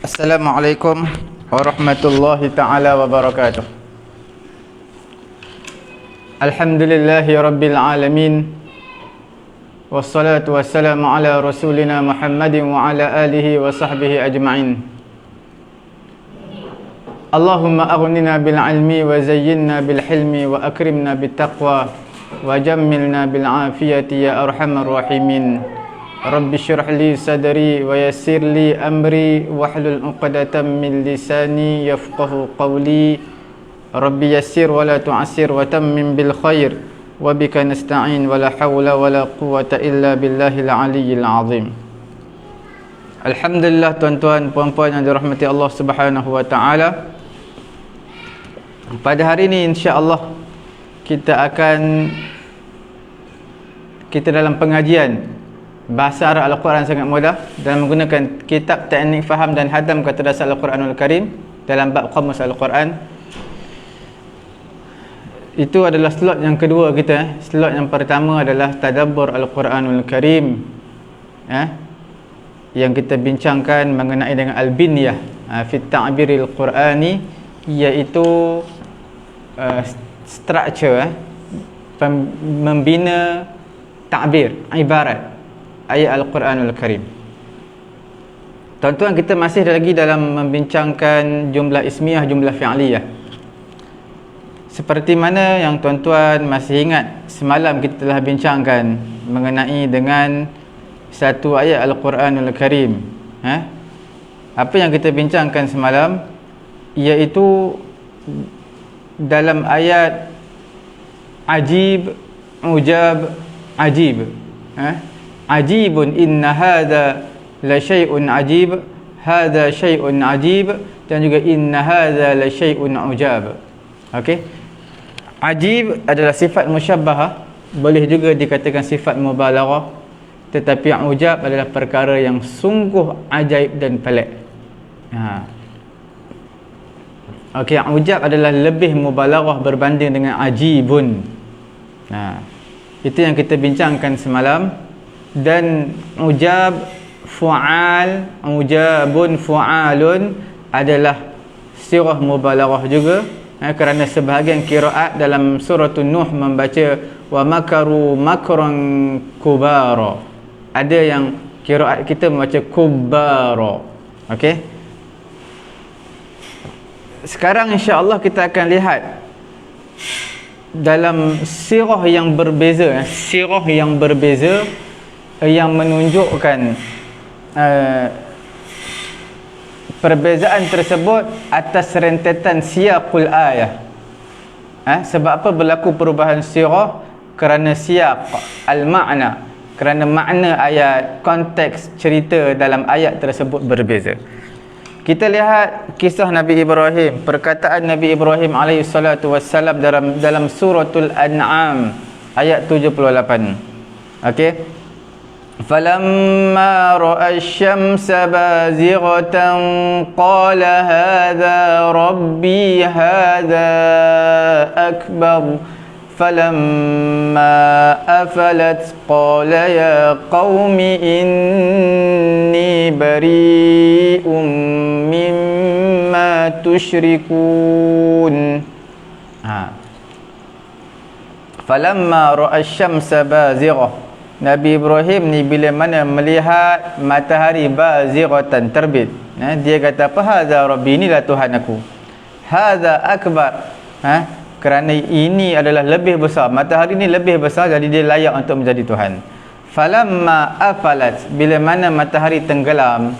Assalamualaikum warahmatullahi ta'ala wabarakatuh. Alhamdulillahi rabbil alamin. Wassalatu wassalamu ala rasulina Muhammadin wa ala alihi wa sahbihi ajma'in. Allahumma aghnina bil ilmi wa zayyinna bil hilmi wa akrimna bit taqwa wa jammilna bil afiyati ya arhamar rahimin. Rabbi syrah li sadri wa yassir li amri wahlul 'uqdatam min lisani yafqahu qawli. Rabbi yassir wa la tu'assir wa tammim bil khair wa bika nasta'in wa la hawla wa la quwwata illa billahil aliyyil azim. Alhamdulillah, tuan-tuan puan-puan yang dirahmati Allah Subhanahu wa taala. Pada hari ini insya-Allah kita dalam pengajian bahasa Arab Al-Quran sangat mudah dalam menggunakan kitab Teknik Faham dan Hadam Kata Dasar Al-Quranul Karim dalam bab Qamus Al-Quran. Itu adalah slot yang kedua kita. Slot yang pertama adalah Tadabbur Al-Quranul Karim, yang kita bincangkan mengenai dengan Al-Binyah fi Ta'biril Qurani, iaitu structure, membina ta'bir, ibarat ayat Al-Quranul Karim. Tuan-tuan, kita masih lagi dalam membincangkan jumlah ismiyah, jumlah fi'liyah. Seperti mana yang tuan-tuan masih ingat, semalam kita telah bincangkan mengenai dengan satu ayat Al-Quranul Karim. Apa yang kita bincangkan semalam, iaitu dalam ayat ajib, ujab, ajib. Ajibun inna hadha la syai'un ajib, hadha syai'un ajib, dan juga inna hadha la syai'un ujab. Okey. Ajib adalah sifat musyabbahah, boleh juga dikatakan sifat mubalaghah, tetapi ujab adalah perkara yang sungguh ajaib dan pelik. Okey, ujab adalah lebih mubalaghah berbanding dengan ajibun. Itu yang kita bincangkan semalam. Dan ujab, fu'al, ujabun, fu'alun adalah sirah mubalaghah juga, kerana sebahagian qiraat dalam surah Nuh membaca wa makaru makran kubara. Ada yang qiraat kita membaca kubara. Okey. Sekarang insya-Allah kita akan lihat dalam sirah yang berbeza, yang menunjukkan perbezaan tersebut atas rentetan siyaqul ayah. Sebab apa berlaku perubahan sirah? Kerana siyaq al-ma'na, kerana makna ayat, konteks cerita dalam ayat tersebut berbeza. Kita lihat kisah Nabi Ibrahim, perkataan Nabi Ibrahim alaihi salatu wassalam dalam suratul An'am ayat 78. Okey. فَلَمَّا رَأَى الشَّمْسَ بَازِغَةً قَالَ هَذَا رَبِّي هَذَا أَكْبَرُ فَلَمَّا أَفَلَتْ قَالَ يَا قَوْمِ إِنِّي بَرِيءٌ مِّمَّا تُشْرِكُونَ. فَلَمَّا رَأَى الشَّمْسَ بَازِغَةً, Nabi Ibrahim ni bila mana melihat matahari bazighatan, terbit, dia kata apa? Hadza rabbi, inilah Tuhan aku. Hadza akbar, kerana ini adalah lebih besar, matahari ni lebih besar, jadi dia layak untuk menjadi Tuhan. Falamma afalat, bila mana matahari tenggelam,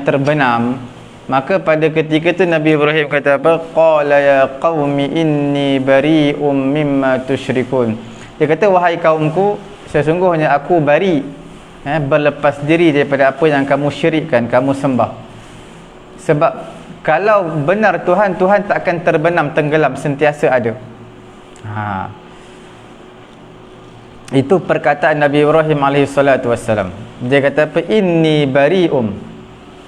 terbenam, maka pada ketika itu Nabi Ibrahim kata apa? Qala ya qaumi inni bari'um mimma tusyrikun. Dia kata, wahai kaumku, sesungguhnya aku bari, berlepas diri daripada apa yang kamu syirikkan, kamu sembah. Sebab kalau benar Tuhan, Tuhan tak akan terbenam, tenggelam, sentiasa ada. Itu perkataan Nabi Ibrahim alaihi salatu wassalam. Dia kata apa? Inni bari'um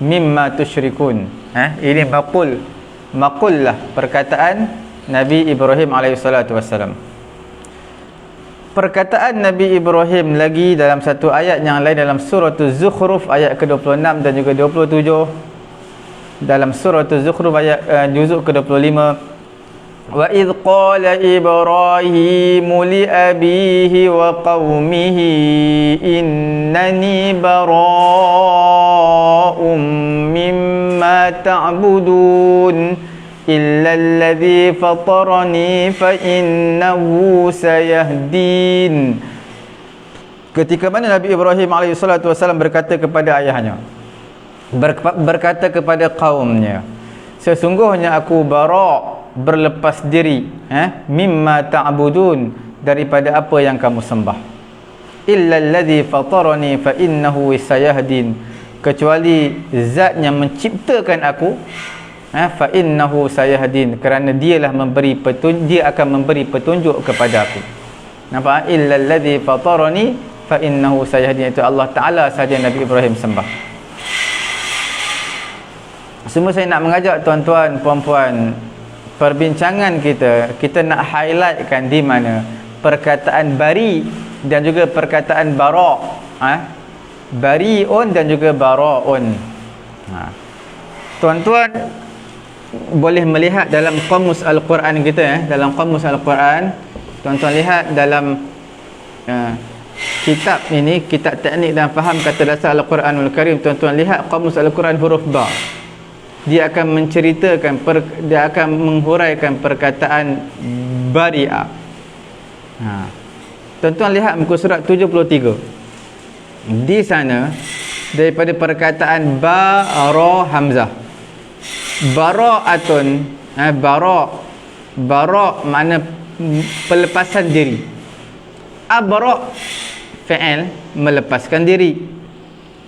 mimma tusyrikun. Ini maqul lah perkataan Nabi Ibrahim alaihi salatu wassalam. Perkataan Nabi Ibrahim lagi dalam satu ayat yang lain dalam surah Az-Zukhruf ayat ke-26 dan juga 27. dalam surah Az-Zukhruf ayat juzuk ke-25. Wa idh qala Ibrahimu li abihi wa qaumihi innani bara'um mimma ta'budun illa alladhi fatarani fa innahu sayahdin. Ketika mana Nabi Ibrahim AS berkata kepada ayahnya, berkata kepada kaumnya, sesungguhnya aku bara', berlepas diri, mimma ta'budun, daripada apa yang kamu sembah, illa alladhi fatarani fa innahu sayahdin, kecuali zat yang menciptakan aku, fa innahu sayahdin, kerana dialah memberi petunjuk, dia akan memberi petunjuk kepada aku. Nampak? Illa alladhi fatarani fa innahu sayahdin, itu Allah Ta'ala sahaja Nabi Ibrahim sembah. Semua saya nak mengajak tuan-tuan, puan-puan, perbincangan kita nak highlightkan di mana perkataan bari dan juga perkataan bara', bari'un dan juga bara'un. Tuan-tuan boleh melihat dalam kamus Al-Quran kita, dalam kamus Al-Quran, tuan-tuan lihat dalam kitab ini, kitab teknik dan faham kata dasar Al-Quranul Karim, tuan-tuan lihat kamus Al-Quran huruf ba. Dia akan menceritakan, dia akan menghuraikan perkataan bari'ah. Tuan-tuan lihat muka surat 73. Di sana daripada perkataan bara' hamzah, bara'atun, bara' makna pelepasan diri, abra' fi'il melepaskan diri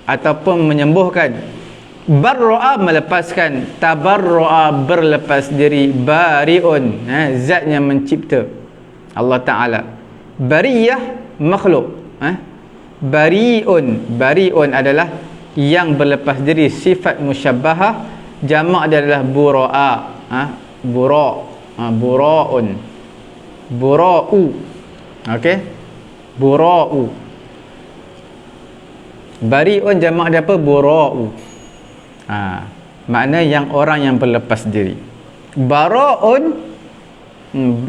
ataupun menyembuhkan, barra'a melepaskan, tabarra'a berlepas diri, bari'un zat yang mencipta, Allah Ta'ala. Bariyah makhluk, bari'un adalah yang berlepas diri, sifat musyabbahah, jamak dia adalah bura'a, bura'un, bura'u, okey, bura'u. Bari'un jamak dia apa? Bura'u. Makna yang orang yang berlepas diri. Bara'un,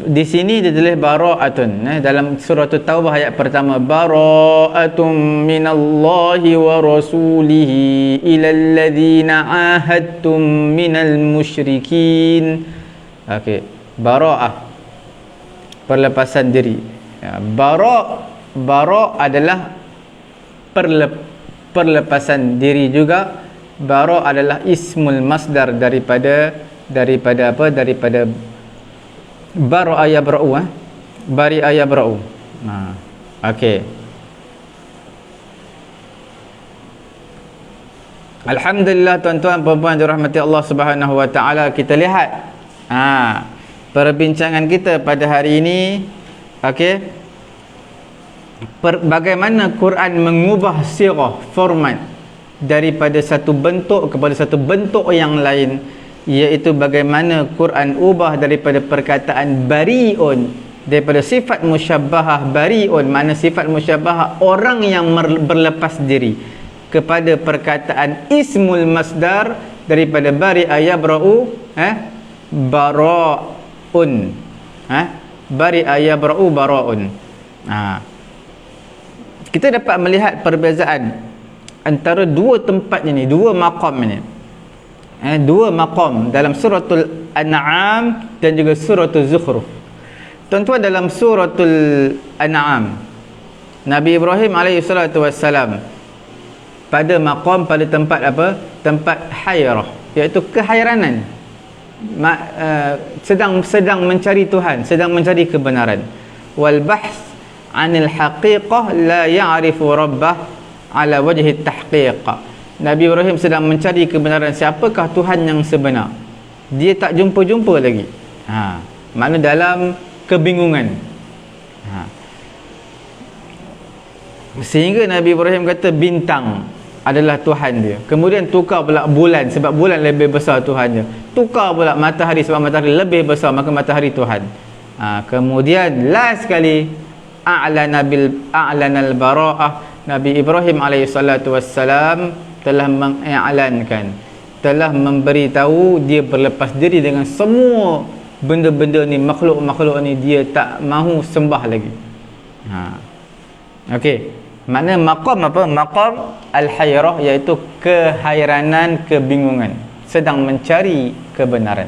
di sini dia tulis bara'atun, dalam surah Taubah ayat pertama, bara'atun minallahi wa rasulihi ilal ladzina ahadtum minal musyrikin. Okey, bara'ah perlepasan diri. Bara' adalah perlepasan diri juga. Bara' adalah ismul masdar daripada apa? Daripada bara'a yabra'u, bari'a yabra'u. Okey. Alhamdulillah tuan-tuan puan-puan dirahmati Allah Subhanahu wa taala, kita lihat perbincangan kita pada hari ini, okey, bagaimana Quran mengubah sirah, format daripada satu bentuk kepada satu bentuk yang lain, iaitu bagaimana Quran ubah daripada perkataan bari'un, daripada sifat musyabbahah bari'un, mana sifat musyabbahah orang yang berlepas diri, kepada perkataan ismul masdar daripada bari'a yabra'u, bara'un, bari'a yabra'u bara'un. Kita dapat melihat perbezaan antara dua tempat ini, dua maqam ini, dua maqam dalam suratul An'am dan juga suratul Zukhruf. Tuan-tuan, dalam suratul An'am, Nabi Ibrahim alaihissalam pada maqam, pada tempat apa? Tempat hayrah, iaitu kehairanan, sedang mencari Tuhan, sedang mencari kebenaran. Wal bahth anil haqiqah la ya'rifu rabbah ala wajhi tahqiq. Nabi Ibrahim sedang mencari kebenaran, siapakah Tuhan yang sebenar, dia tak jumpa-jumpa lagi. Makna dalam kebingungan. Sehingga Nabi Ibrahim kata bintang adalah Tuhan dia. Kemudian tukar pula bulan, sebab bulan lebih besar Tuhannya. Tukar pula matahari, sebab matahari lebih besar, maka matahari Tuhan. Kemudian last sekali a'lanal bara'ah, Nabi Ibrahim alaihissalatu wassalam telah mengiklankan, telah memberitahu dia berlepas diri dengan semua benda-benda ni, makhluk-makhluk ni dia tak mahu sembah lagi. Okey, makna maqam apa? Maqam al-hayrah, iaitu kehairanan, kebingungan, sedang mencari kebenaran.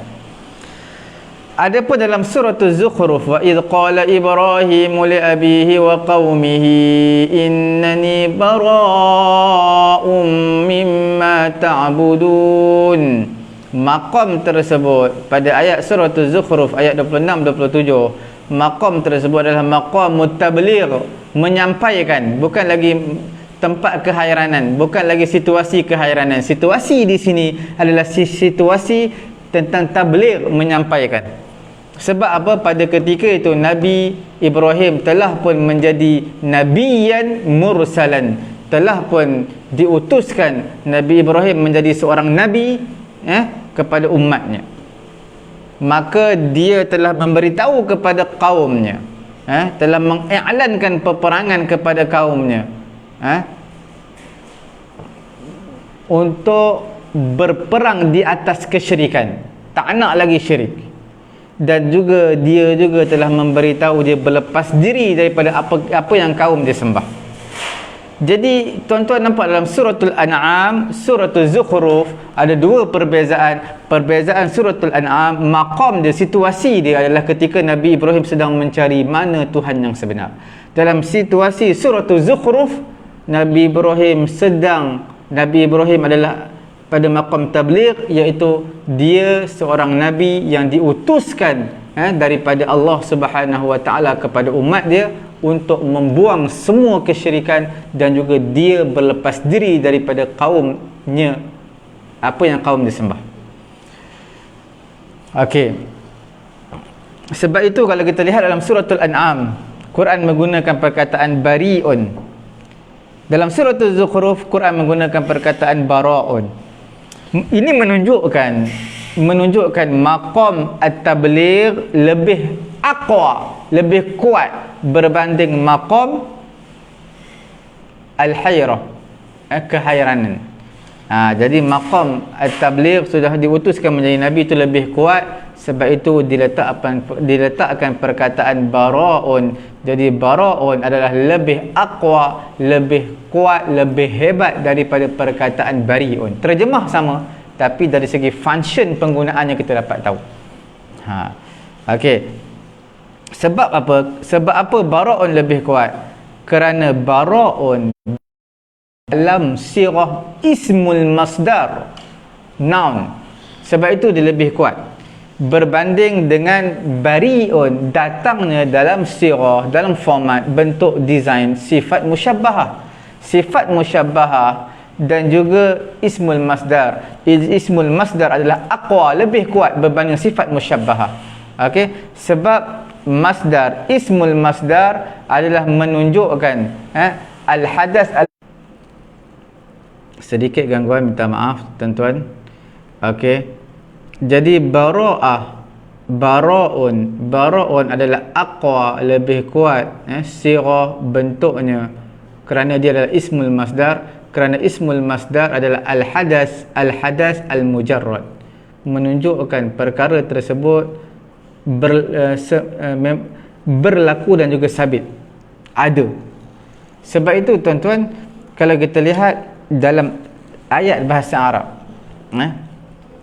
Adapun dalam surah Az-Zukhruf, wa idh qala Ibrahim li abihi wa qaumihi innani bara'um mimma ta'budun. Maqam tersebut pada ayat surah Az-Zukhruf ayat 26-27, maqam tersebut adalah maqam mutabligh, menyampaikan, bukan lagi tempat kehairanan, bukan lagi situasi kehairanan. Situasi di sini adalah situasi tentang tabligh, menyampaikan. Sebab apa? Pada ketika itu Nabi Ibrahim telah pun menjadi nabiyan mursalan, telah pun diutuskan Nabi Ibrahim menjadi seorang nabi kepada umatnya. Maka dia telah memberitahu kepada kaumnya, telah mengiklankan peperangan kepada kaumnya, untuk berperang di atas kesyirikan, tak nak lagi syirik. Dan juga dia juga telah memberitahu dia berlepas diri daripada apa yang kaum dia sembah. Jadi tuan-tuan nampak dalam suratul An'am, suratul Zukhruf ada dua perbezaan. Perbezaan suratul An'am, maqam dia, situasi dia adalah ketika Nabi Ibrahim sedang mencari mana Tuhan yang sebenar. Dalam situasi suratul Zukhruf, Nabi Ibrahim adalah pada maqam tabligh, iaitu dia seorang nabi yang diutuskan daripada Allah Subhanahu wa taala kepada umat dia untuk membuang semua kesyirikan, dan juga dia berlepas diri daripada kaumnya, apa yang kaum disembah. Okey. Sebab itu kalau kita lihat dalam suratul An'am, Quran menggunakan perkataan bari'un. Dalam suratul Zukhruf, Quran menggunakan perkataan bara'un. Ini menunjukkan maqam at-tabligh lebih aqwa, lebih kuat berbanding maqam al-hayrah, kehairanan. Jadi maqam at-tabligh sudah diutuskan menjadi nabi itu lebih kuat. Sebab itu diletakkan perkataan bara'un. Jadi bara'un adalah lebih aqwa, lebih kuat, lebih hebat daripada perkataan bari'un. Terjemah sama, tapi dari segi function penggunaannya kita dapat tahu. Okey. Sebab apa? Sebab apa bara'un lebih kuat? Kerana bara'un dalam sirah ismul masdar, noun. Sebab itu dia lebih kuat berbanding dengan bari'un, datangnya dalam sirah, dalam format, bentuk, design sifat musyabbahah. Sifat musyabbahah dan juga ismul masdar. Ismul masdar adalah aqwa, lebih kuat berbanding sifat musyabbahah. Okey, sebab masdar, ismul masdar adalah menunjukkan al-hadas sedikit gangguan, minta maaf tuan-tuan. Okey. Jadi bara'un adalah aqwa, lebih kuat sirah, bentuknya, kerana dia adalah ismul masdar. Kerana ismul masdar adalah al-hadas al-mujarrad, menunjukkan perkara tersebut berlaku dan juga sabit, ada. Sebab itu tuan-tuan, kalau kita lihat dalam ayat bahasa Arab,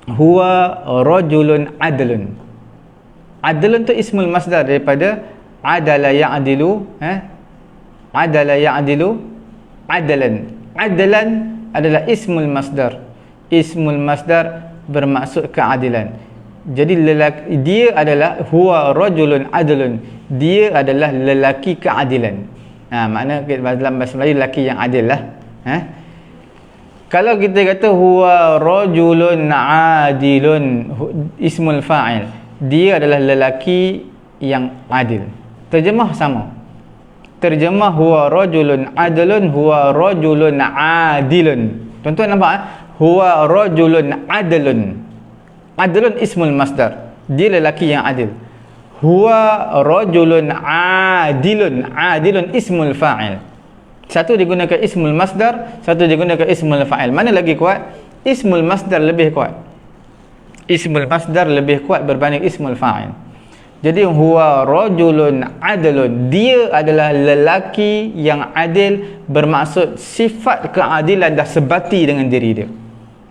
huwa rajulun adlun. Adlun tu ismul masdar daripada adala ya'dilu, adala ya'dilu adalan. Adalan adalah ismul masdar. Ismul masdar bermaksud keadilan. Jadi lelaki, dia adalah huwa rajulun adlun, dia adalah lelaki keadilan. Makna dalam bahasa Melayu lelaki yang adil lah. Kalau kita kata huwa rajulun adilun, ismul fa'il, dia adalah lelaki yang adil. Terjemah sama. Terjemah huwa rajulun adilun, huwa rajulun adilun. Tuan-tuan nampak? Huwa rajulun adilun. Adilun ismul masdar, dia lelaki yang adil. Huwa rajulun adilun. Adilun ismul fa'il. Satu digunakan ismul masdar, satu digunakan ismul fa'il. Mana lagi kuat? ismul masdar lebih kuat. Ismul masdar lebih kuat berbanding ismul fa'il. Jadi huwa rajulun adlun, dia adalah lelaki yang adil, bermaksud sifat keadilan dah sebati dengan diri dia.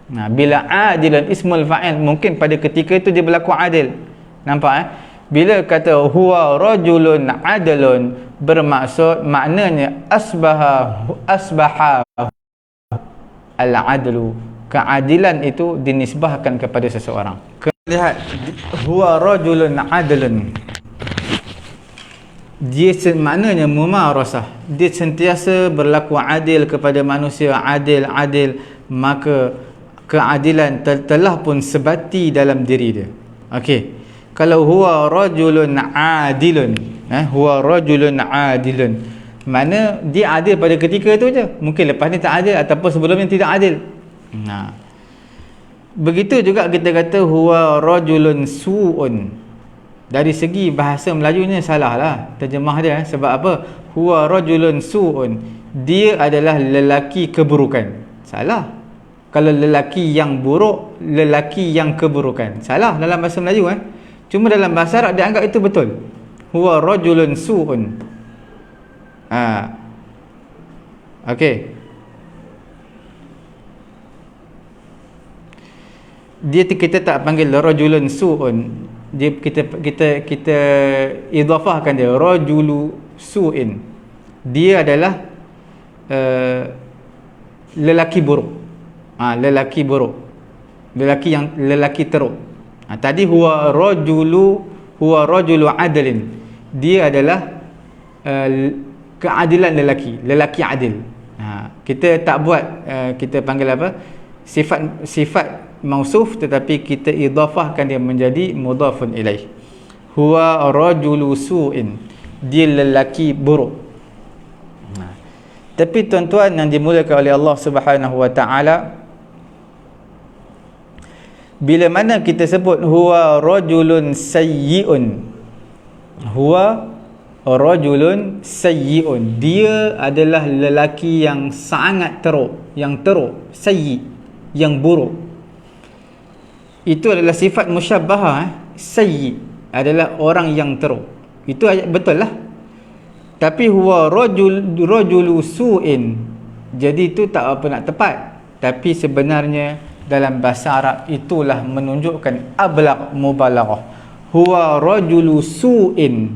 Nah, bila adilun ismul fa'il, mungkin pada ketika itu dia berlaku adil. Nampak Bila kata huwa rajulun adlun, bermaksud maknanya asbaha al-adlu, keadilan itu dinisbahkan kepada seseorang. Lihat, huwa rajulun adlun, dia maknanya mumarasah, dia sentiasa berlaku adil kepada manusia, adil, maka keadilan telah pun sebati dalam diri dia. Okey, kalau huwa rajulun adilun, huwa rajulun adilun, mana dia adil pada ketika itu je, mungkin lepas ni tak adil ataupun sebelum ni tidak adil. Nah, begitu juga kita kata huwa rajulun su'un, dari segi bahasa Melajunya salah lah terjemah dia. Sebab apa? Huwa rajulun su'un, dia adalah lelaki keburukan. Salah. Kalau lelaki yang buruk, lelaki yang keburukan, salah dalam bahasa Melayu. Cuma dalam bahasa Arab dia anggap itu betul. Huwa rajulun su'un. Okey, dia kita tak panggil rajulun su'un, dia kita idhafahkan dia rajulu su'in. Dia adalah lelaki buruk. Lelaki buruk, lelaki teruk. Tadi huwa rajulu adlin, dia adalah keadilan lelaki adil. Kita tak buat kita panggil apa, sifat mausuf, tetapi kita idhafahkan dia menjadi mudhafun ilaih. Huwa rajulu su'in, dia lelaki buruk. Tapi tuan-tuan yang dimuliakan oleh Allah Subhanahu wa taala, bila mana kita sebut huwa rajulun sayyi'un, huwa rajulun sayyi'un, dia adalah lelaki yang sangat teruk, sayyi, yang buruk. Itu adalah sifat musyabbahah. Sayyi adalah orang yang teruk. Itu ayat betul lah. Tapi huwa rajulu su'in, jadi itu tak apa nak tepat. Tapi sebenarnya dalam bahasa Arab itulah menunjukkan ablagh mubalaghah. Huwa rajulu su'in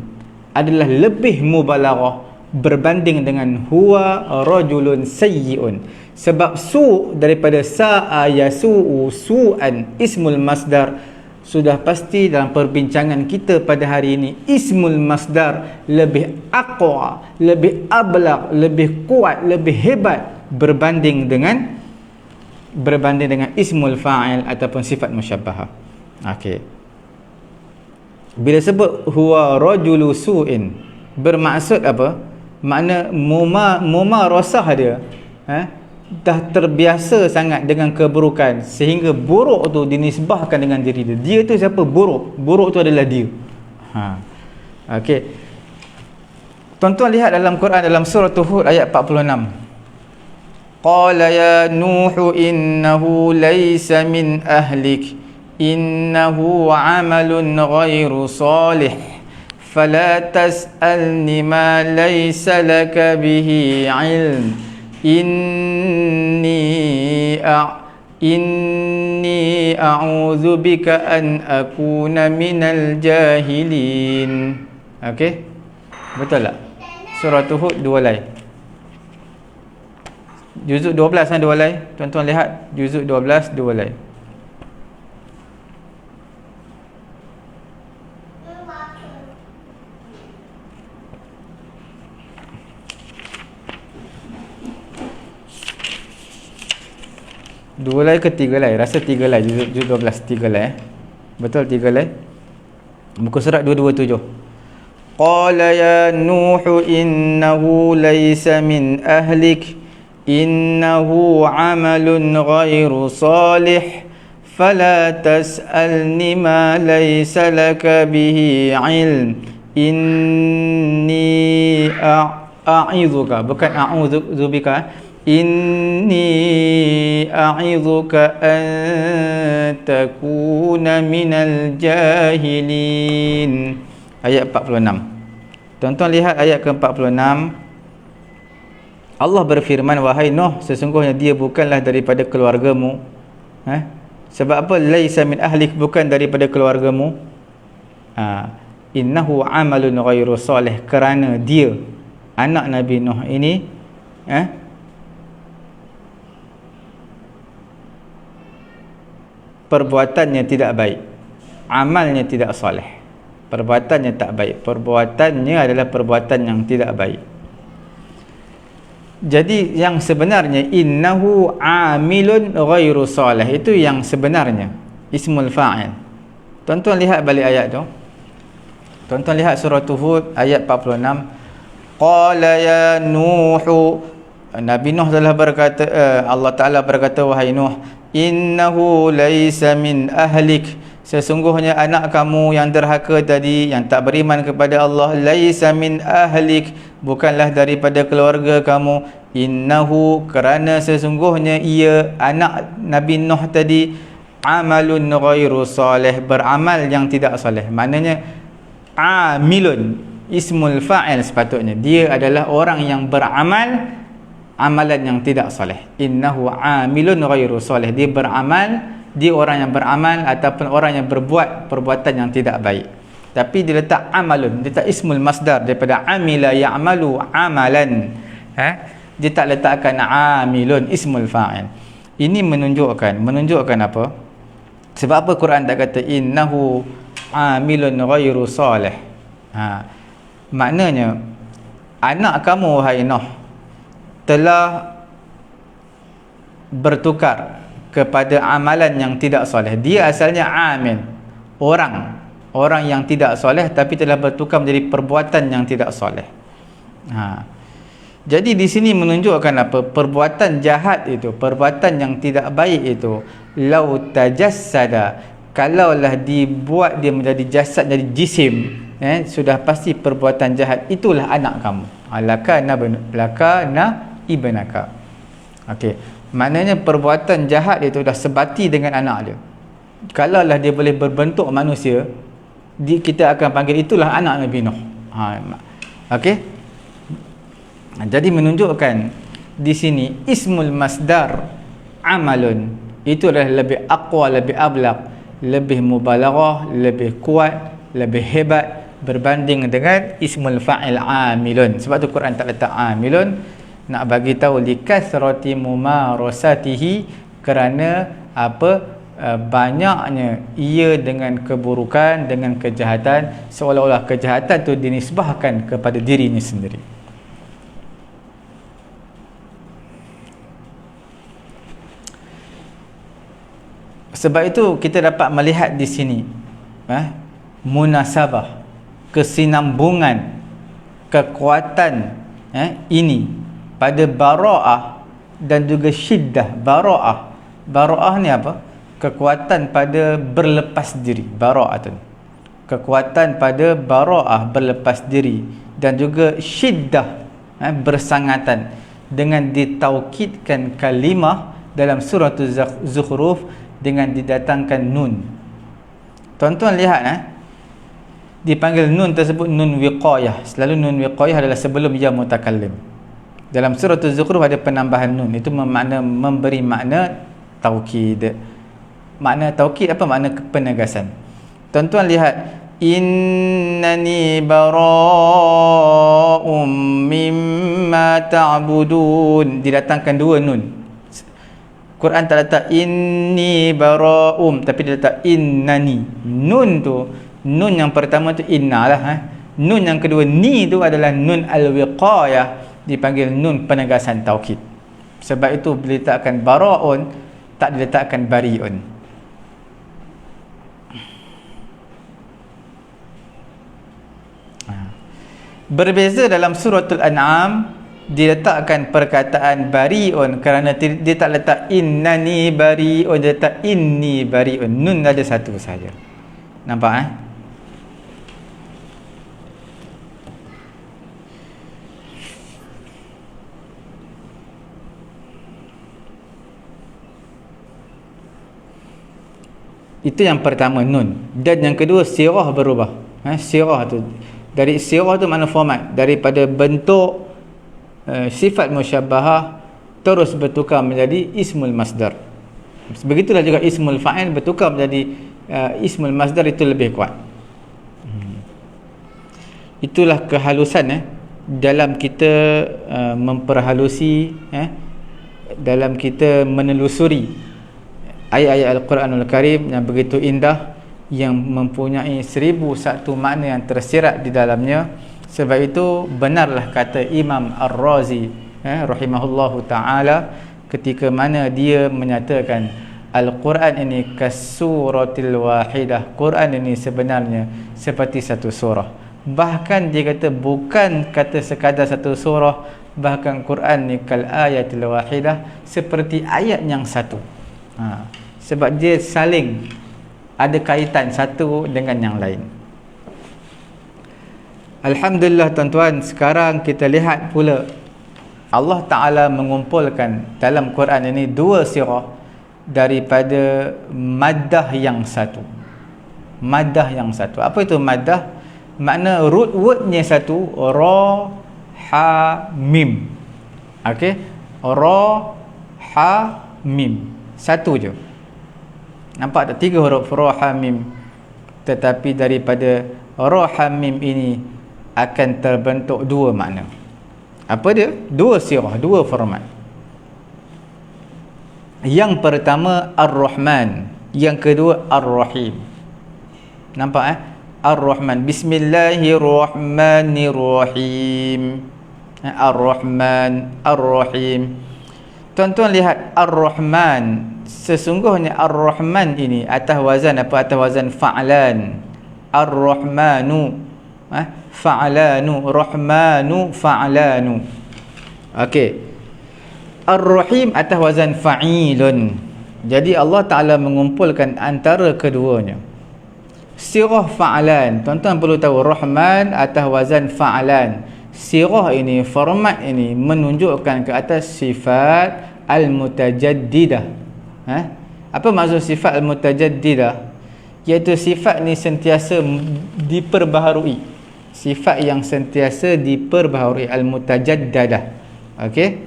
adalah lebih mubalaghah berbanding dengan huwa rajulun sayyi'un. Sebab su' daripada sa'a yasu'u su'an, ismul masdar, sudah pasti dalam perbincangan kita pada hari ini, ismul masdar lebih aqwa, lebih ablagh, lebih kuat, lebih hebat berbanding dengan ismul fa'il ataupun sifat musyabbahah. Okey, bila sebut huwa rajulu su'in, bermaksud apa? Makna mumarasah dia dah terbiasa sangat dengan keburukan, sehingga buruk tu dinisbahkan dengan diri dia. Dia tu siapa? Buruk tu adalah dia. Okey, tuan-tuan lihat dalam Quran, dalam surah Hud ayat 46. Qala ya Nuh innahu laysa min ahlik, innahu amalun ghairu salih, fala tas'alni ma laysa laka bihi ilm, inni a'udzu bika an akuna minal jahilin. Okey, betul tak? Surah Hud 2 lai, juzuk 12 2 lai. Tuan-tuan lihat juzuk 12 2 lai. Dua lai ke 3 lai? Rasa 3 lai. Juzuk 12 3 lai. Betul 3 lai. Muka surat 227. Qala ya Nuh innahu laysa min ahlik, innahu amalun ghairu salih, fala tas'alni ma laysa laka bihi ilm, inni a'idzuka, bukan a'udzubika, inni a'idzuka an takuna minal jahilin. Ayat 46. Tuan-tuan lihat ayat ke-46. Allah berfirman, wahai Nuh, sesungguhnya dia bukanlah daripada keluargamu. Sebab apa? Laisa min ahlik, bukan daripada keluargamu. Innahu amalun ghairu salih, kerana dia, anak Nabi Nuh ini, perbuatannya tidak baik, amalnya tidak soleh. Perbuatannya tak baik, perbuatannya adalah perbuatan yang tidak baik. Jadi yang sebenarnya innahu amilun ghairu salih, itu yang sebenarnya ismul fa'il. Tuan-tuan lihat balik ayat tu. Tuan-tuan lihat surah Hud ayat 46. Qala ya Nuh, Nabi Nuh telah berkata, Allah Ta'ala berkata, wahai Nuh, innahu laisa min ahlik, sesungguhnya anak kamu yang derhaka tadi, yang tak beriman kepada Allah, laisa min ahlik, bukanlah daripada keluarga kamu. Innahu, kerana sesungguhnya ia, anak Nabi Nuh tadi, amalun ghairu salih, beramal yang tidak salih. Maknanya amilun ismul fa'il, sepatutnya dia adalah orang yang beramal amalan yang tidak salih. Innahu amilun ghairu salih, dia beramal, dia orang yang beramal ataupun orang yang berbuat perbuatan yang tidak baik. Tapi dia letak amalun, dia letak ismul masdar daripada amila ya'malu amalan. Dia tak letakkan amilun ismul fa'il. Ini menunjukkan apa? Sebab apa Quran tak kata innahu amilun ghairu salih? Maknanya anak kamu wahai Nuh telah bertukar kepada amalan yang tidak soleh. Dia asalnya amil, orang yang tidak soleh, tapi telah bertukar menjadi perbuatan yang tidak soleh. Jadi di sini menunjukkan apa? Perbuatan jahat itu, perbuatan yang tidak baik itu, lau tajassada, kalaulah dibuat dia menjadi jasad, jadi jisim, sudah pasti perbuatan jahat itulah anak kamu. Lakana ibnaka. Okey, maknanya perbuatan jahat itu dah sebati dengan anak dia. Kalaulah dia boleh berbentuk manusia, kita akan panggil itulah anak Nabi Nuh. Okey, jadi menunjukkan di sini ismul masdar amalun itu adalah lebih aqwa, lebih ablaq, lebih mubalaghah, lebih kuat, lebih hebat berbanding dengan ismul fa'il amilun. Sebab tu Quran tak letak amilun, nak bagi tahu likasrati mumarasatihi, kerana apa? Banyaknya ia dengan keburukan, dengan kejahatan, seolah-olah kejahatan tu dinisbahkan kepada dirinya sendiri. Sebab itu kita dapat melihat di sini munasabah, kesinambungan, kekuatan ini pada bara'ah dan juga syiddah. Bara'ah ni apa? Kekuatan pada berlepas diri. Bara'ah tu, kekuatan pada bara'ah, berlepas diri, dan juga syiddah, bersangatan, dengan ditaukidkan kalimah dalam surah Zukhruf dengan didatangkan nun. Tuan-tuan lihat, dipanggil nun tersebut nun wiqayah. Selalu nun wiqayah adalah sebelum ya mutakallim. Dalam surah Az-Zukhruf ada penambahan nun, itu bermakna memberi makna taukid. Makna taukid apa? Makna penegasan. Tuan-tuan lihat, innani bara'um mimma ta'budun, didatangkan dua nun. Quran tak letak inni bara'um, tapi dia letak innani. Nun tu, nun yang pertama tu inna lah, nun yang kedua ni tu adalah nun al-wiqayah, dipanggil nun penegasan taukid. Sebab itu diletakkan bara'un, tak diletakkan bari'un. Berbeza dalam suratul An'am, diletakkan perkataan bari'un kerana dia tak letak innani bari'un, dia letak inni bari'un. Nun ada satu saja. Nampak Itu yang pertama, nun. Dan yang kedua, sirah berubah. Sirah tu, dari sirah tu makna format, daripada bentuk sifat musyabbahah terus bertukar menjadi ismul masdar. Begitulah juga ismul fa'il bertukar menjadi ismul masdar, itu lebih kuat. Itulah kehalusan dalam kita memperhalusi, dalam kita menelusuri ayat-ayat Al-Quranul Karim yang begitu indah, yang mempunyai 1001 makna yang tersirat di dalamnya. Sebab itu benarlah kata Imam Ar-Razi rahimahullahu ta'ala ketika mana dia menyatakan Al-Quran ini kasuratil wahidah, Quran ini sebenarnya seperti satu surah. Bahkan dia kata bukan kata sekadar satu surah, bahkan Quran ni kal ayatil wahidah, seperti ayat yang satu. Sebab dia saling ada kaitan satu dengan yang lain. Alhamdulillah tuan-tuan, sekarang kita lihat pula Allah Ta'ala mengumpulkan dalam Quran ini dua sirah daripada maddah yang satu. Maddah yang satu. Apa itu maddah? Makna root wordnya satu, ra, ha, mim. Okey? Ra, ha, mim. Satu je. Nampak tak? 3 huruf ra, ha, mim. Tetapi daripada ra, ha, mim ini akan terbentuk dua makna. Apa dia? Dua sirah, dua format. Yang pertama Ar-Rahman, yang kedua Ar-Rahim. Nampak Ar-Rahman, Bismillahirrahmanirrahim. Ar-Rahman, Ar-Rahim. Tuan-tuan lihat Ar-Rahman, sesungguhnya Ar-Rahman ini atas wazan apa? Atas wazan fa'lan. Ar-Rahmanu, fa'lanu, Rahmanu, fa'lanu. Okey. Ar-Rahim atas wazan fa'ilun. Jadi Allah Ta'ala mengumpulkan antara keduanya. Sirah fa'lan, tuan-tuan perlu tahu, Rahman atas wazan fa'lan. Sirah ini, format ini menunjukkan ke atas sifat al-mutajaddidah. Apa maksud sifat al-mutajaddidah? Iaitu sifat ni sentiasa diperbaharui. Sifat yang sentiasa diperbaharui, al-mutajaddadah. Okey.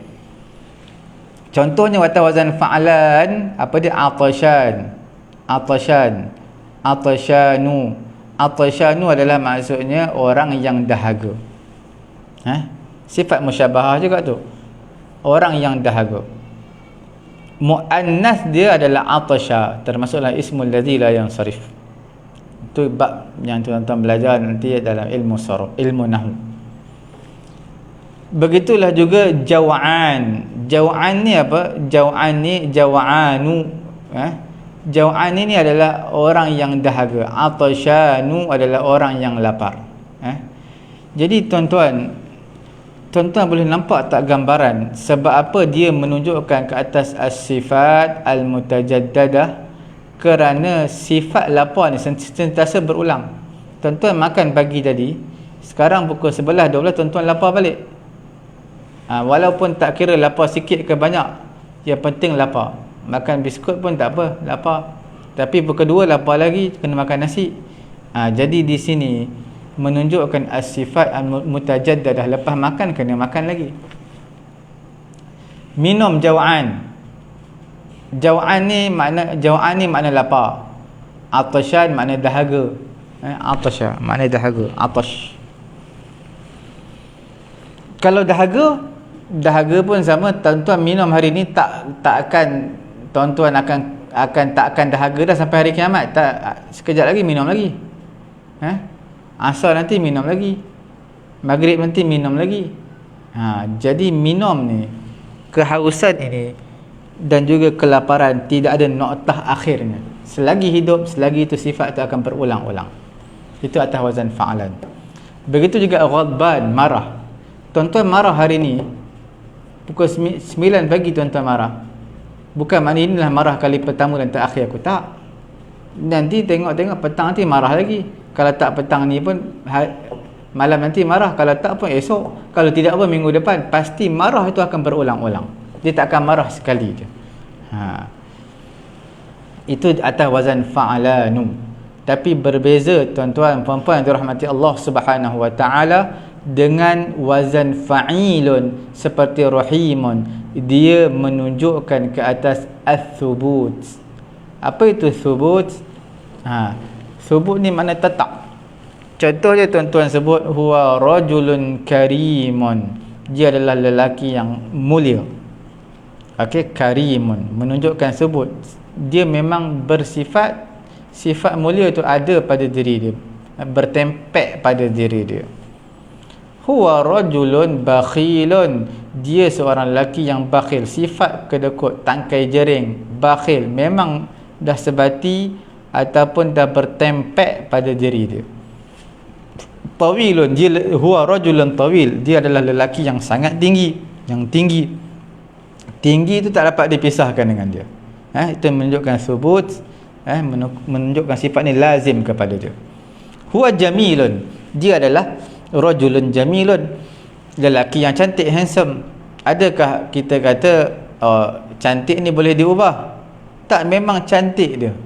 Contohnya atas wazan fa'lan, apa dia? Atashan, atashan, atashanu. Atashanu adalah maksudnya orang yang dahaga. Sifat musyabahah juga tu, orang yang dahaga. Muannas dia adalah atasha, termasuklah ismul ladzi la yansarif. Itu bab yang tuan-tuan belajar nanti dalam ilmu sarf, ilmu nahwu. Begitulah juga jaw'an. Jaw'an ni apa? Jaw'an ni jaw'anu. Jaw'an ini adalah orang yang dahaga. Atashanu adalah orang yang lapar. Jadi tuan-tuan boleh nampak tak gambaran sebab apa dia menunjukkan ke atas as-sifat al-mutajaddadah? Kerana sifat lapar ni sentiasa berulang. Tuan-tuan makan pagi tadi, sekarang pukul 11:12 tuan-tuan lapar balik. Walaupun tak kira lapar sikit ke banyak, yang penting lapar. Makan biskut pun tak apa, lapar. Tapi pukul 2 lapar lagi, kena makan nasi. Jadi di sini menunjukkan as-sifat al-mutajaddadah, lepas makan kena makan lagi. Minum jaw'an. Jaw'an ni makna lapar. Atashan makna dahaga. Atasha makna dahaga, atash. Kalau dahaga pun sama, tuan-tuan minum hari ni tak akan, tuan-tuan tak akan dahaga dah sampai hari kiamat. Tak, sekejap lagi minum lagi. Asar nanti minum lagi, maghrib nanti minum lagi. Jadi minum ni, kehausan ini dan juga kelaparan tidak ada noktah akhirnya. Selagi hidup, selagi itu sifat itu akan berulang-ulang. Itu atas wazan fa'lan. Begitu juga ghadban, marah. Tuan-tuan marah hari ni pukul 9 pagi, tuan-tuan marah, bukan maknanya inilah marah kali pertama dan terakhir aku, tak. Nanti tengok petang nanti marah lagi. Kalau tak petang ni pun malam nanti marah, kalau tak pun esok, kalau tidak pun minggu depan. Pasti marah itu akan berulang-ulang. Dia tak akan marah sekali je. Itu atas wazan fa'lanu. Tapi berbeza tuan-tuan puan-puan yang dirahmati Allah Subhanahu wa taala dengan wazan fa'ilun seperti rahimun. Dia menunjukkan ke atas ats-tsubut. Apa itu tsubut? Tsubut ni makna tetap. Contoh dia tuan-tuan sebut huwa rajulun karimun. Dia adalah lelaki yang mulia. Okey, karimun menunjukkan sebut dia memang bersifat, sifat mulia itu ada pada diri dia, bertempek pada diri dia. Huwa rajulun bakhilun, dia seorang lelaki yang bakhil, sifat kedekut, tangkai jering, bakhil, memang dah sebati ataupun dah bertempek pada diri dia. Tawilun, dia huwa rajulun tawil, dia adalah lelaki yang sangat tinggi, yang tinggi. Tinggi itu tak dapat dipisahkan dengan dia. Itu menunjukkan subut, menunjukkan sifat ni lazim kepada dia. Huwa jamilun, dia adalah rajulun jamilun, lelaki yang cantik, handsome. Adakah kita kata cantik ni boleh diubah? Tak, memang cantik dia.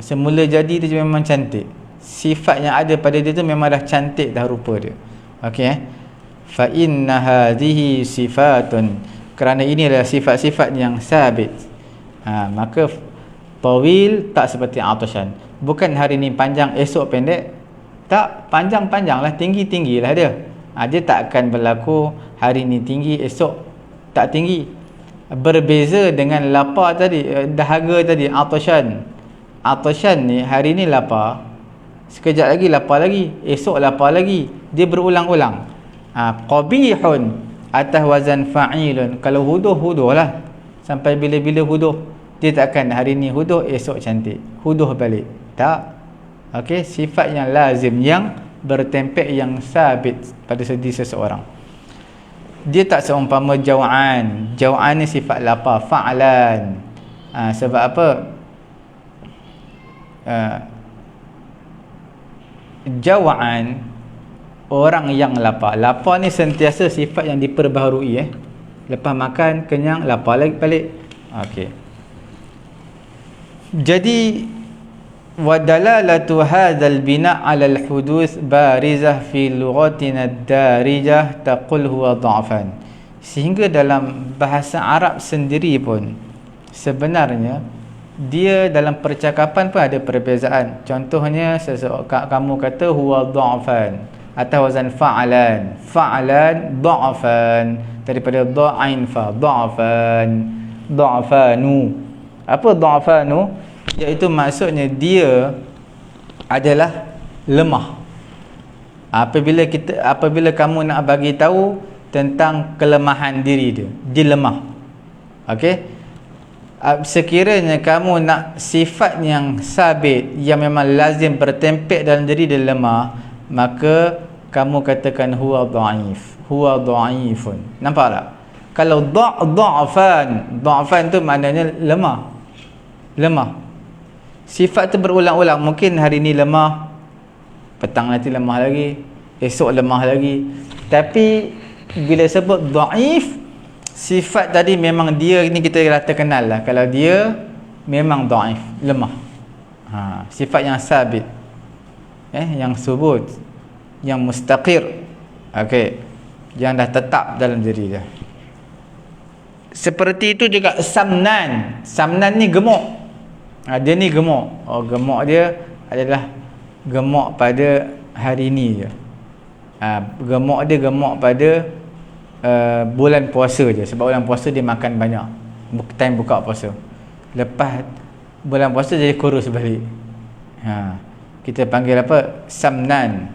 Semula jadi dia memang cantik. Sifat yang ada pada dia tu memang dah cantik dah rupa dia. Okey, fa inna hadhihi sifatun, kerana ini adalah sifat-sifat yang sabit. Maka tawil tak seperti atashan. Bukan hari ni panjang esok pendek. Tak, panjang-panjanglah, tinggi-tinggilah dia. Dia tak akan berlaku hari ni tinggi esok tak tinggi. Berbeza dengan lapar tadi, dahaga tadi, atashan. Atashan ni hari ni lapar, sekejap lagi lapar lagi, esok lapar lagi. Dia berulang-ulang. Qabihun atas wazan fa'ilun. Kalau huduh lah, sampai bila-bila huduh. Dia tak akan hari ni huduh, esok cantik, huduh balik. Tak. Okey, sifat yang lazim, yang bertempek, yang sabit pada diri seseorang. Dia tak seumpama jaw'an. Jaw'an ni sifat lapar, fa'lan. Sebab apa? Jaw'an, orang yang lapar. Lapar ni sentiasa sifat yang diperbaharui. Lepas makan, kenyang, lapar lagi balik. Okey. Jadi wadalalatu hadzal bina' 'ala al-huduth barizah fi lughatina ad-darijah taqul huwa dha'fan. Sehingga dalam bahasa Arab sendiri pun sebenarnya dia dalam percakapan pun ada perbezaan. Contohnya kamu kata huwa dha'fan atau wazan fa'lan, fa'lan dha'fan, daripada dha'ain fa, dha'fan, dha'fanu. Apa dha'fanu? Iaitu maksudnya dia adalah lemah. Apabila kamu nak bagi tahu tentang kelemahan diri dia, dia lemah. Okey? Sekiranya kamu nak sifat yang sabit, yang memang lazim bertempek dalam diri dia lemah, maka kamu katakan huwa dha'if, huwa dha'ifun. Nampak tak? Kalau dha'fan, dha'fan tu maknanya lemah. Lemah. Sifat tu berulang-ulang. Mungkin hari ni lemah, petang nanti lemah lagi, esok lemah lagi. Tapi bila sebut dhaif, sifat tadi memang dia ni kita dah terkenal lah. Kalau dia memang dhaif, lemah. Sifat yang sabit, yang subut, yang mustaqir. Okey, yang dah tetap dalam diri dia. Seperti itu juga samnan. Samnan ni gemuk. Dia ni gemuk. Gemuk dia adalah gemuk pada hari ni je. Gemuk dia gemuk pada bulan puasa je. Sebab bulan puasa dia makan banyak, time buka puasa. Lepas bulan puasa jadi kurus balik. Kita panggil apa? Samnan,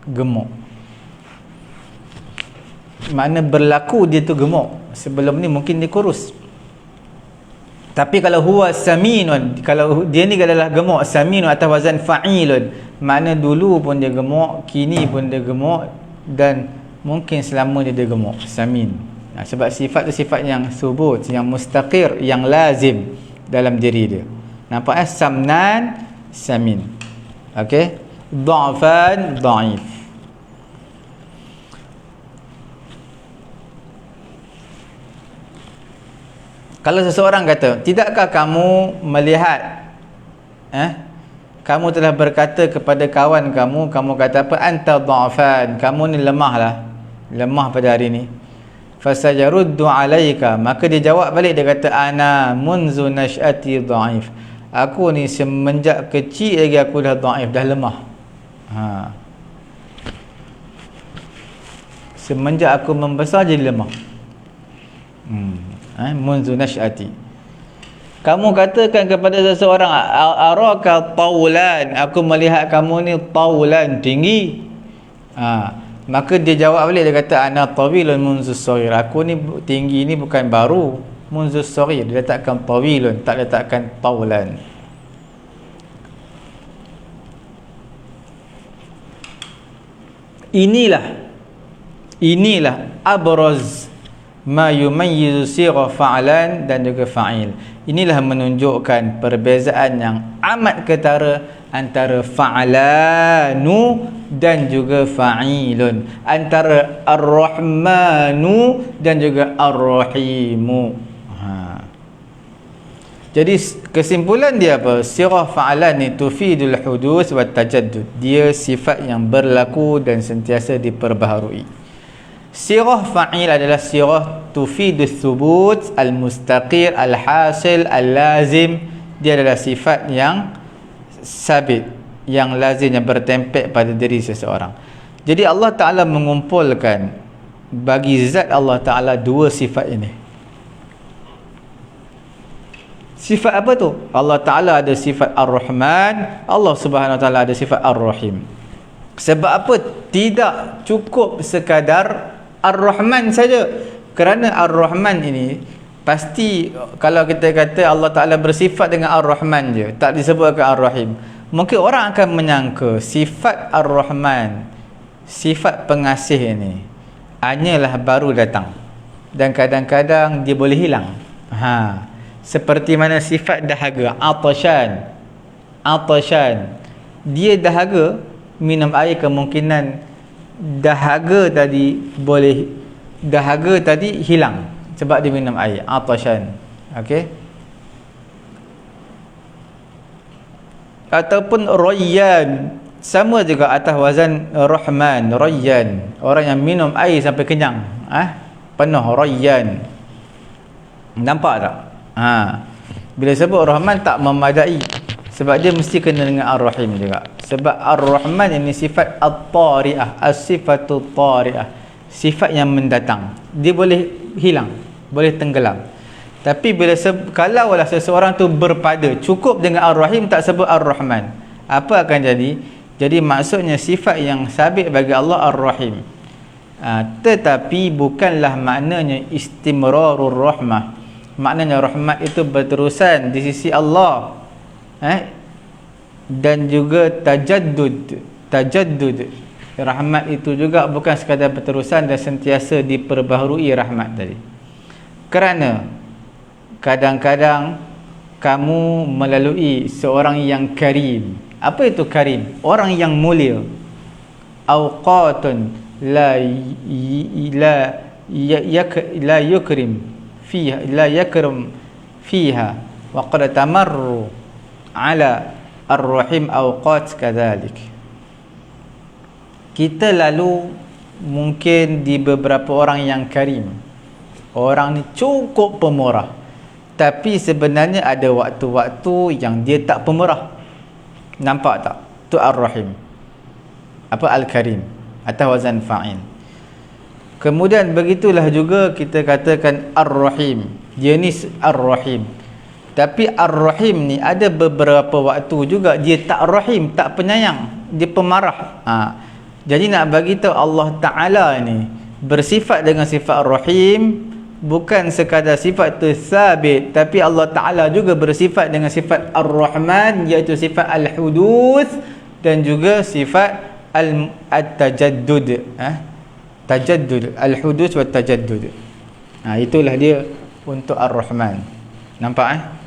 gemuk. Makna berlaku dia tu gemuk. Sebelum ni mungkin dia kurus. Tapi kalau huwa saminun, kalau dia ni adalah gemuk, saminun atas wazan fa'ilun, makna dulu pun dia gemuk, kini pun dia gemuk, dan mungkin selama dia gemuk, samin. Sebab sifat tu sifat yang subut, yang mustaqir, yang lazim dalam diri dia. Nampak samnan, samin. Okey, dha'fan, dha'if. Kalau seseorang kata, tidakkah kamu melihat kamu telah berkata kepada kawan kamu kata apa? Anta dha'fan, kamu ni lemah pada hari ni. Fasajaruddu alaika, maka dia jawab balik, dia kata ana munzu nash'ati dha'if, aku ni semenjak kecil lagi aku dah dha'if, dah lemah. Semenjak aku membesar jadi lemah. Munzu nash'ati. Kamu katakan kepada seseorang, araka taulan, aku melihat kamu ni taulan, tinggi. Maka dia jawab balik, dia kata ana tawilun munzu saghir, aku ni tinggi ni bukan baru, munzu saghir, dia letakkan tawilun, tak letakkan taulan. Inilah abraz ma yumayyizu sigha fa'lan dan juga fa'il. Inilah menunjukkan perbezaan yang amat ketara antara fa'lanu dan juga fa'ilun, antara ar-rahmanu dan juga ar-rahimu. Jadi kesimpulan dia apa? Sirah fa'lan ni tufidul hudus wa tajaddud, dia sifat yang berlaku dan sentiasa diperbaharui. Sirah fa'il adalah sirah tufidus thubut, al-mustaqir, al-hasil, al-lazim. Dia adalah sifat yang sabit, yang lazim, yang bertempel pada diri seseorang. Jadi Allah Ta'ala mengumpulkan bagi zat Allah Ta'ala dua sifat ini. Sifat apa tu? Allah Ta'ala ada sifat Ar-Rahman, Allah Subhanahu Wa Ta'ala ada sifat Ar-Rahim. Sebab apa? Tidak cukup sekadar Ar-Rahman saja. Kerana Ar-Rahman ini pasti, kalau kita kata Allah Ta'ala bersifat dengan Ar-Rahman je, tak disebutkan Ar-Rahim, mungkin orang akan menyangka sifat Ar-Rahman, sifat pengasih ini hanyalah baru datang dan kadang-kadang dia boleh hilang. Seperti mana sifat dahaga, atashan, dia dahaga, minum air, kemungkinan dahaga tadi hilang sebab dia minum air, atashan. Okey. Ataupun rayyan, sama juga atas wazan rahman, rayyan, orang yang minum air sampai kenyang, penuh, rayyan. Nampak tak? Bila sebut Rahman tak memadai, sebab dia mesti kena dengan Ar-Rahim juga. Sebab Ar-Rahman ini sifat at-tari'ah, as-sifatul tari'ah, sifat yang mendatang. Dia boleh hilang, boleh tenggelam. Tapi bila kalaulah seseorang tu berpada cukup dengan Ar-Rahim, tak sebut Ar-Rahman, apa akan jadi? Jadi maksudnya sifat yang sabit bagi Allah Ar-Rahim. Tetapi bukanlah maknanya istimrarur rahmah. Maknanya rahmat itu berterusan di sisi Allah, dan juga tajaddud. Rahmat itu juga bukan sekadar berterusan dan sentiasa diperbaharui rahmat tadi. Kerana kadang-kadang kamu melalui seorang yang karim. Apa itu karim? Orang yang mulia. Awqatun la yukrim fiha, la yakram fiha, wa qad tamarru ala ar-rahim awqat kadzalik. Kita lalu mungkin di beberapa orang yang karim, orang ni cukup pemurah, tapi sebenarnya ada waktu-waktu yang dia tak pemurah. Nampak tak? Tu ar-rahim, apa al-karim, atau wazan fa'il. Kemudian begitulah juga kita katakan Ar-Rahim, dia ni Ar-Rahim. Tapi Ar-Rahim ni ada beberapa waktu juga dia tak Rahim, tak penyayang, dia pemarah. Jadi nak bagi tahu Allah Ta'ala ni bersifat dengan sifat Ar-Rahim, bukan sekadar sifat tu sabit, tapi Allah Ta'ala juga bersifat dengan sifat Ar-Rahman, iaitu sifat Al-Hudus dan juga sifat Al-Tajaddud. Tajaddud, al-hudus wa tajaddud. Itulah dia untuk Ar-Rahman. Nampak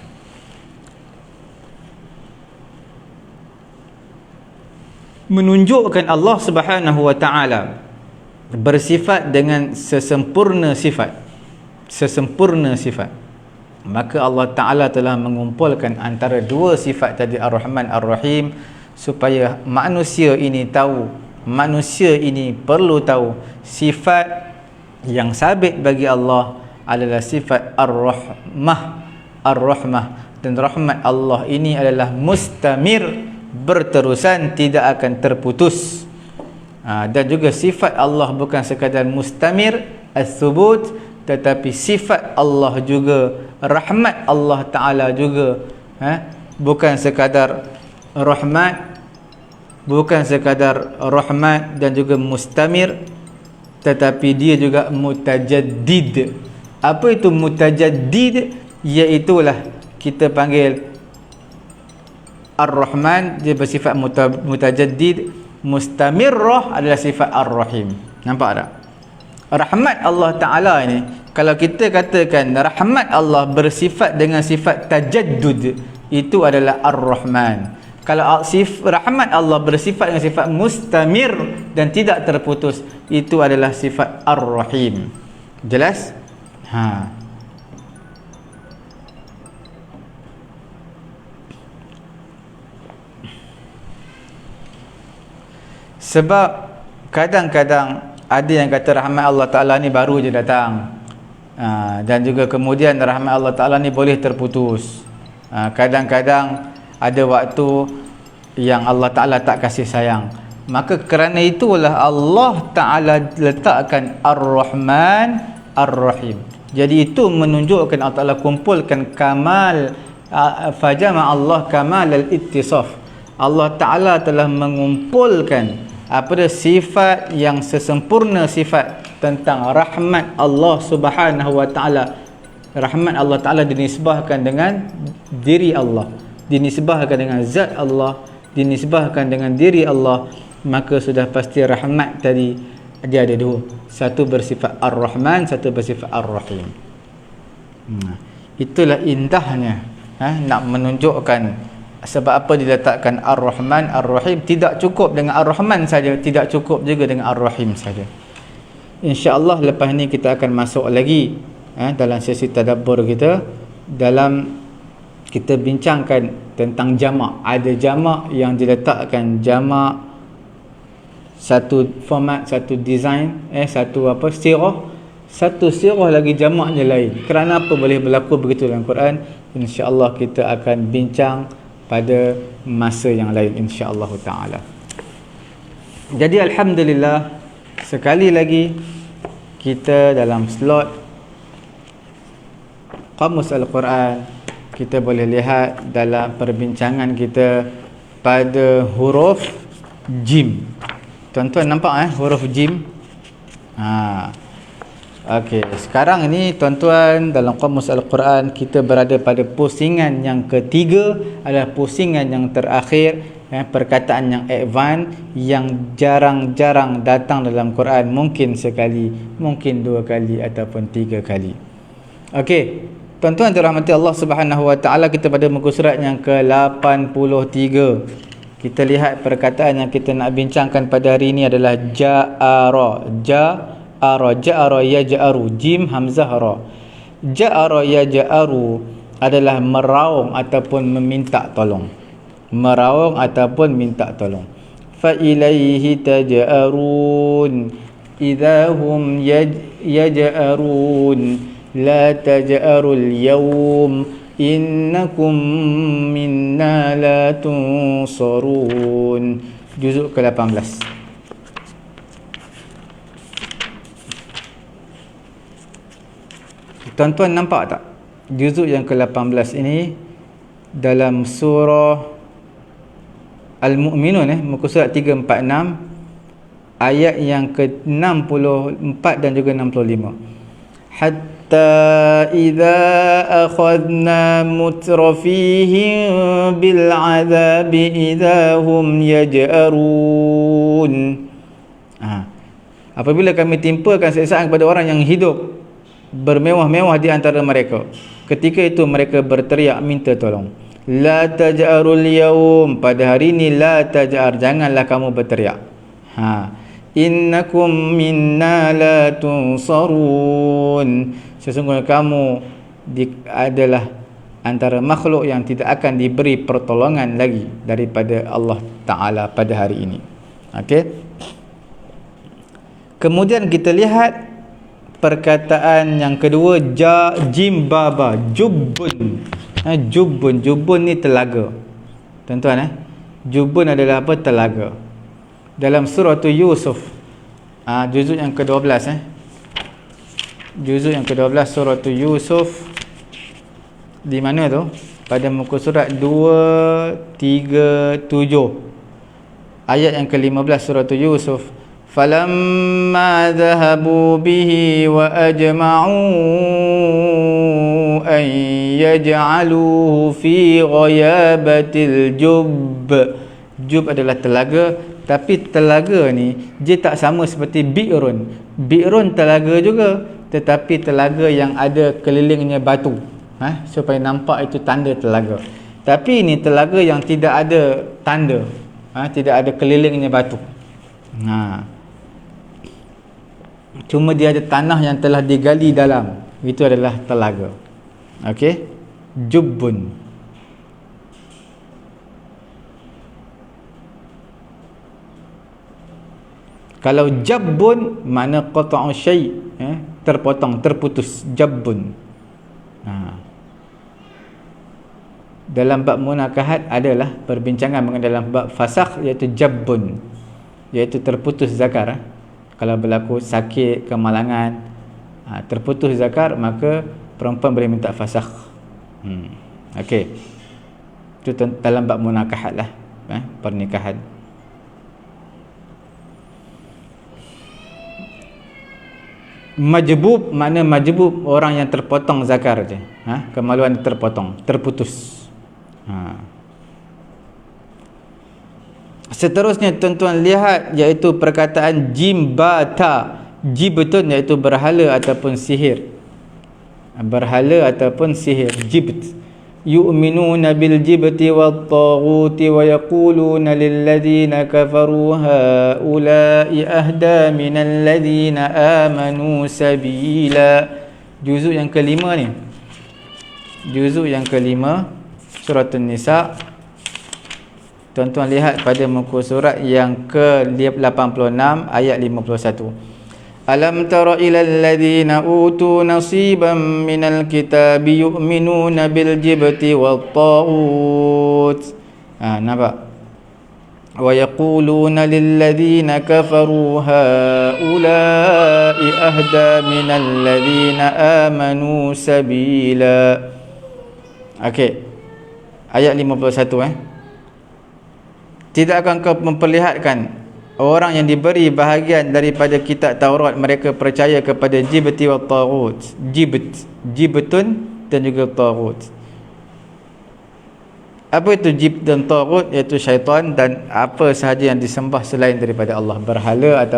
menunjukkan Allah Subhanahu wa Ta'ala bersifat dengan sesempurna sifat. Maka Allah Ta'ala telah mengumpulkan antara dua sifat tadi, Ar-Rahman Ar-Rahim, supaya manusia ini tahu, manusia ini perlu tahu sifat yang sabit bagi Allah adalah sifat Ar-Rahmah. Ar-Rahmah, dan rahmat Allah ini adalah mustamir, berterusan, tidak akan terputus. Dan juga sifat Allah bukan sekadar mustamir as-subut, tetapi sifat Allah juga, rahmat Allah Ta'ala juga, bukan sekadar rahmat, bukan sekadar rahmat dan juga mustamir, tetapi dia juga mutajaddid. Apa itu mutajaddid? Iaitulah kita panggil Ar-Rahman, dia bersifat mutajaddid. Mustamirrah adalah sifat Ar-Rahim. Nampak tak? Rahmat Allah Ta'ala ini, kalau kita katakan rahmat Allah bersifat dengan sifat tajaddud, itu adalah Ar-Rahman. Kalau rahmat Allah bersifat dengan sifat mustamir dan tidak terputus, itu adalah sifat Ar-Rahim. Jelas? Sebab kadang-kadang ada yang kata rahmat Allah Ta'ala ni baru je datang, dan juga kemudian rahmat Allah Ta'ala ni boleh terputus. Kadang-kadang ada waktu yang Allah Ta'ala tak kasih sayang. Maka kerana itulah Allah Ta'ala letakkan Ar-Rahman Ar-Rahim. Jadi itu menunjukkan Allah Ta'ala kumpulkan kamal, fajama Allah kamal al-ittisaf. Allah Ta'ala telah mengumpulkan apa sifat yang sesempurna, sifat tentang rahmat Allah Subhanahu wa Ta'ala. Rahmat Allah Ta'ala dinisbahkan dengan diri Allah, dinisbahkan dengan zat Allah, dinisbahkan dengan diri Allah. Maka sudah pasti rahmat tadi dia ada dua, satu bersifat Ar-Rahman, satu bersifat Ar-Rahim. Itulah indahnya nak menunjukkan sebab apa diletakkan Ar-Rahman Ar-Rahim. Tidak cukup dengan Ar-Rahman saja, tidak cukup juga dengan Ar-Rahim saja. InsyaAllah lepas ni kita akan masuk lagi dalam sesi tadabbur kita, dalam kita bincangkan tentang jamak. Ada jamak yang diletakkan jamak satu format, satu design, satu sirah, satu sirah lagi jamaknya lain. Kerana apa boleh berlaku begitu dalam Quran? InsyaAllah kita akan bincang pada masa yang lain, insya-Allah taala. Jadi alhamdulillah, sekali lagi kita dalam slot Qamus Al-Quran, kita boleh lihat dalam perbincangan kita pada huruf jim. Tuan-tuan nampak huruf jim? Okey, sekarang ini tuan-tuan dalam Qamus Al-Quran kita berada pada pusingan yang ketiga, adalah pusingan yang terakhir, perkataan yang advance yang jarang-jarang datang dalam Quran, mungkin sekali, mungkin dua kali ataupun tiga kali. Okey, tuan-tuan dirahmati Allah Subhanahu wa Ta'ala, kita pada muka surat yang ke-83. Kita lihat perkataan yang kita nak bincangkan pada hari ini adalah ja'ara. Ja'ara yaj'aru, jim hamzah ra. Ja'ara yaj'aru adalah meraung ataupun meminta tolong. Meraung ataupun minta tolong. Fa ilaihi taj'arun idahum yaj'arun la taj'arul yawm innakum minna la tunsarun. Juzuk ke-18. Tuan-tuan nampak tak? Juzuk yang ke-18 ini dalam surah Al-Mu'minun, muka surat 346, ayat yang ke-64 dan juga 65. Hatta idza akhadna mutrafihim bil azabi idza hum yaj'arun. Apabila kami timpakan siksaan kepada orang yang hidup bermewah-mewah di antara mereka, ketika itu mereka berteriak minta tolong. La taj'arul yawm, pada hari ini la taj'ar, janganlah kamu berteriak. Innakum minna la tunsarun, sesungguhnya kamu adalah antara makhluk yang tidak akan diberi pertolongan lagi daripada Allah Ta'ala pada hari ini. Okey. Kemudian kita lihat perkataan yang kedua, jimbaba, jubbun. Jubbun ni telaga. Tuan-tuan, jubbun adalah apa? Telaga. Dalam surah Yusuf, juzuk yang ke-12, juzuk yang ke-12 surah Yusuf, di mana tu? Pada muka surat 237, ayat yang ke-15 surah Yusuf. Falamma dhahabu bihi wa ajma'u an yaj'aluhu fi ghayabatil jubb. Jub adalah telaga, tapi telaga ni dia tak sama seperti bi'run. Bi'run telaga juga, tetapi telaga yang ada kelilingnya batu, supaya nampak itu tanda telaga. Tapi ini telaga yang tidak ada tanda, tidak ada kelilingnya batu. Cuma dia ada tanah yang telah digali dalam. Itu adalah telaga. Okey, jubbun. Kalau jabbun makna qata'u syai', terpotong, terputus. Jabbun. Dalam bab munakahat adalah perbincangan mengenai dalam bab fasakh, iaitu jabbun, iaitu terputus zakar. Kalau berlaku sakit, kemalangan, terputus zakar, maka perempuan boleh minta fasakh. Okey, itu dalam bab munakahat lah, pernikahan. Majbub, makna majbub orang yang terpotong zakar je, kemaluan terpotong, terputus. Seterusnya tuan-tuan lihat, iaitu perkataan jimbata. Jibtun iaitu berhala ataupun sihir. Berhala ataupun sihir, jibt. Yu'minuna bil jibti wat taghuti wa yaquluna lil ladzina kafaru haula'i ahda minal ladzina amanu sabila. Juzuk yang kelima ni, juzuk yang kelima surah An-Nisa. Tuan-tuan lihat pada muka surat yang ke-86 ayat 51. Alam tara ilal ladzina utu nasiban minal kitabi yu'minuna bil jibti wat taghut. Nampak? Wa yaquluna lil ladzina kafaru haula'i ahda minal ladzina amanu sabila. Okey. Ayat 51 Tidak akan kau memperlihatkan orang yang diberi bahagian daripada kitab Taurat mereka percaya kepada jibti wa taghut. Jibtun dan juga taghut. Apa itu jibt dan taghut? Iaitu syaitan dan apa sahaja yang disembah selain daripada Allah, berhala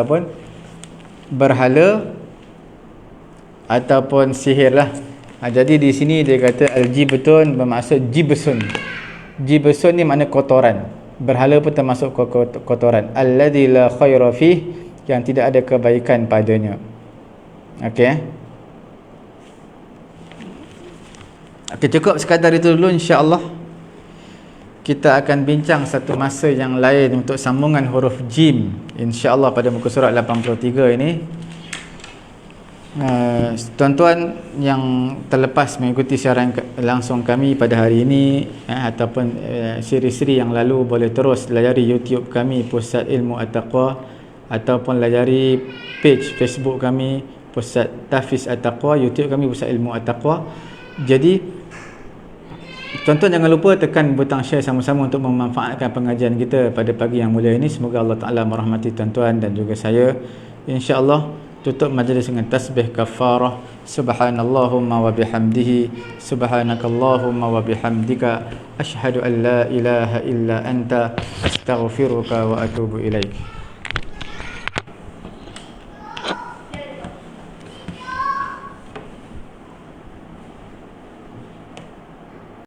ataupun sihir lah. Jadi di sini dia kata al-jibtun bermaksud jibsun. Jibsun ni makna kotoran. Berhala pun termasuk kotoran. Alladzi la khaira fih, yang tidak ada kebaikan padanya. Okey. Okey, cukup sekadar itu dulu. InsyaAllah kita akan bincang satu masa yang lain untuk sambungan huruf jim, InsyaAllah pada muka surat 83 ini. Tuan-tuan yang terlepas mengikuti siaran langsung kami pada hari ini, ataupun siri-siri yang lalu, boleh terus layari YouTube kami Pusat Ilmu At-Taqwa, ataupun layari page Facebook kami Pusat Tahfiz At-Taqwa, YouTube kami Pusat Ilmu At-Taqwa. Jadi tuan-tuan jangan lupa tekan butang share sama-sama untuk memanfaatkan pengajian kita pada pagi yang mulia ini. Semoga Allah Ta'ala merahmati tuan-tuan dan juga saya. InsyaAllah tutup majlis dengan tasbih kafarah. Subhanallahumma wa bihamdihi, subhanakallahumma wa bihamdika, asyhadu an la ilaha illa anta, astaghfiruka wa atubu ilaik.